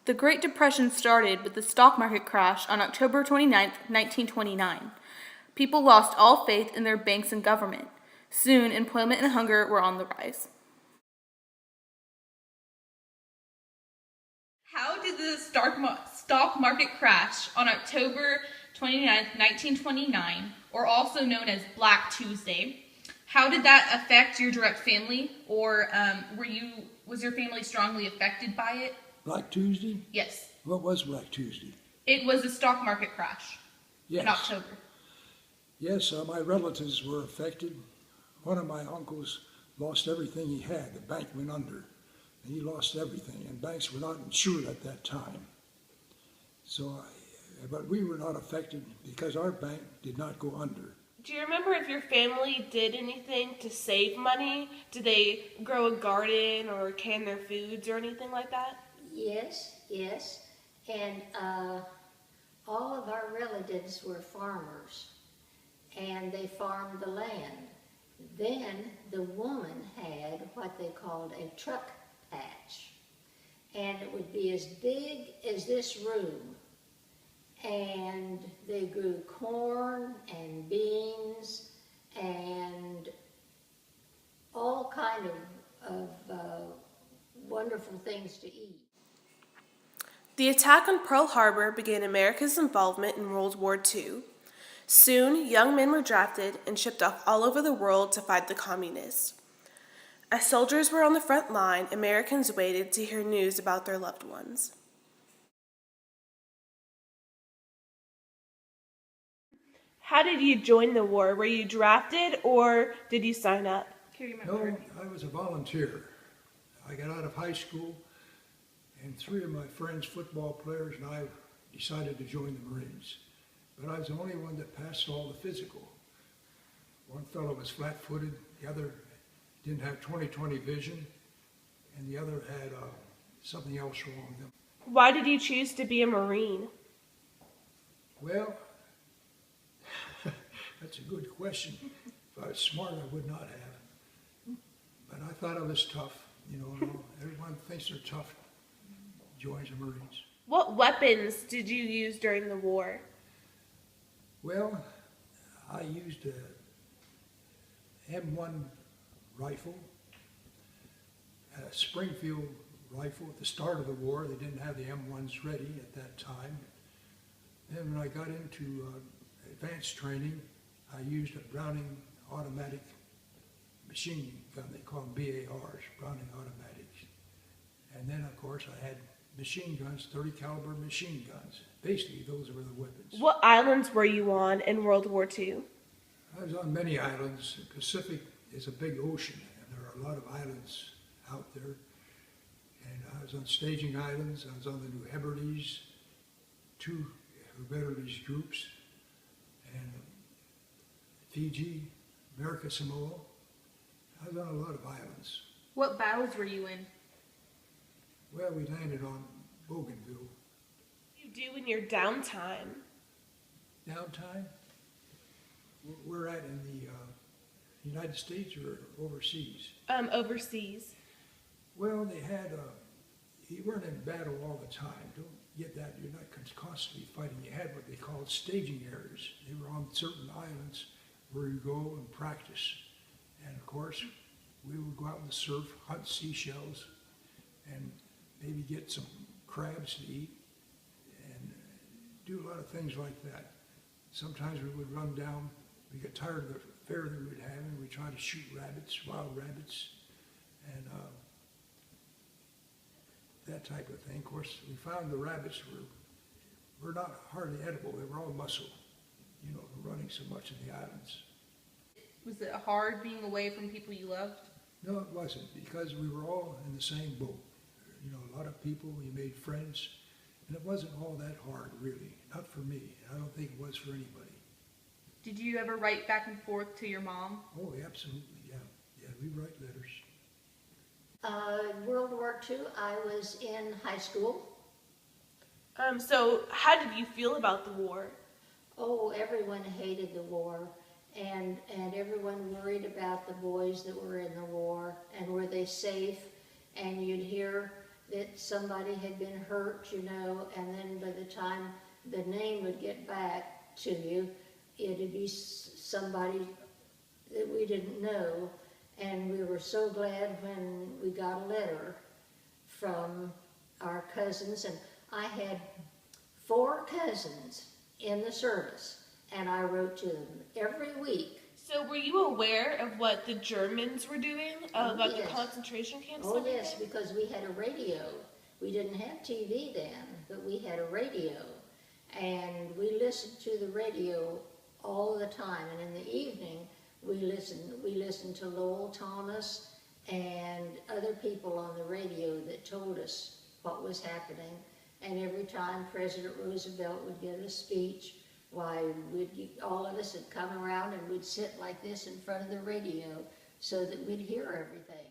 The Great Depression started with the stock market crash on October 29, 1929. People lost all faith in their banks and government. Soon, employment and hunger were on the rise. How did the stock market crash on October 29, 1929, or also known as Black Tuesday, how did that affect your direct family, or was your family strongly affected by it? Black Tuesday? Yes. What was Black Tuesday? It was a stock market crash in October. Yes, my relatives were affected. One of my uncles lost everything he had. The bank went under, and he lost everything, and banks were not insured at that time. But we were not affected because our bank did not go under. Do you remember if your family did anything to save money? Did they grow a garden or can their foods or anything like that? Yes. And all of our relatives were farmers, and they farmed the land. Then the woman had what they called a truck patch, and it would be as big as this room. And they grew corn and beans and all kind of wonderful things to eat. The attack on Pearl Harbor began America's involvement in World War II. Soon, young men were drafted and shipped off all over the world to fight the communists. As soldiers were on the front line, Americans waited to hear news about their loved ones. How did you join the war? Were you drafted or did you sign up? No, I was a volunteer. I got out of high school, and 3 of my friends, football players, and I decided to join the Marines. But I was the only one that passed all the physical. One fellow was flat-footed, the other didn't have 20/20 vision, and the other had something else wrong with him. Why did you choose to be a Marine? Well, that's a good question. If I was smart, I would not have. But I thought I was tough. Everyone thinks they're tough, joins the Marines. What weapons did you use during the war? Well, I used a M1 rifle, a Springfield rifle. At the start of the war, they didn't have the M1s ready at that time. Then when I got into advanced training, I used a Browning automatic machine gun. They call them BARs, Browning automatics. And then, of course, I had machine guns, 30 caliber machine guns. Basically, those were the weapons. What islands were you on in World War II? I was on many islands. The Pacific is a big ocean, and there are a lot of islands out there. And I was on staging islands. I was on the New Hebrides, 2 Hebrides groups, and Fiji, America Samoa. I was on a lot of islands. What battles were you in? Well, we landed on Bougainville. What do you do in your downtime? Downtime? We're at in the United States or overseas? Overseas. Well, they had, you weren't in battle all the time. Don't get that. You're not constantly fighting. You had what they called staging areas. They were on certain islands where you go and practice. And of course, we would go out in the surf, hunt seashells, and maybe get some crabs to eat, and do a lot of things like that. Sometimes we would run down, we got tired of the fare that we would have, and we'd try to shoot rabbits, wild rabbits, and that type of thing. Of course, we found the rabbits were not hardly edible. They were all muscle, running so much in the islands. Was it hard being away from people you loved? No, it wasn't, because we were all in the same boat. A lot of people, we made friends, and it wasn't all that hard, really. Not for me. I don't think it was for anybody. Did you ever write back and forth to your mom? Oh, absolutely, yeah. Yeah, we write letters. World War II, I was in high school. So how did you feel about the war? Oh, everyone hated the war, and everyone worried about the boys that were in the war, and were they safe? And you'd hear that somebody had been hurt, you know, and then by the time the name would get back to you, it'd be somebody that we didn't know. And we were so glad when we got a letter from our cousins. And I had 4 cousins in the service, and I wrote to them every week. So were you aware of what the Germans were doing about the Yes. concentration camps? Oh and yes, everything? because we had a radio. We didn't have TV then, but we had a radio. And we listened to the radio all the time. And in the evening, we listened to Lowell Thomas and other people on the radio that told us what was happening. And every time President Roosevelt would give a speech, why, all of us would come around and we'd sit like this in front of the radio so that we'd hear everything.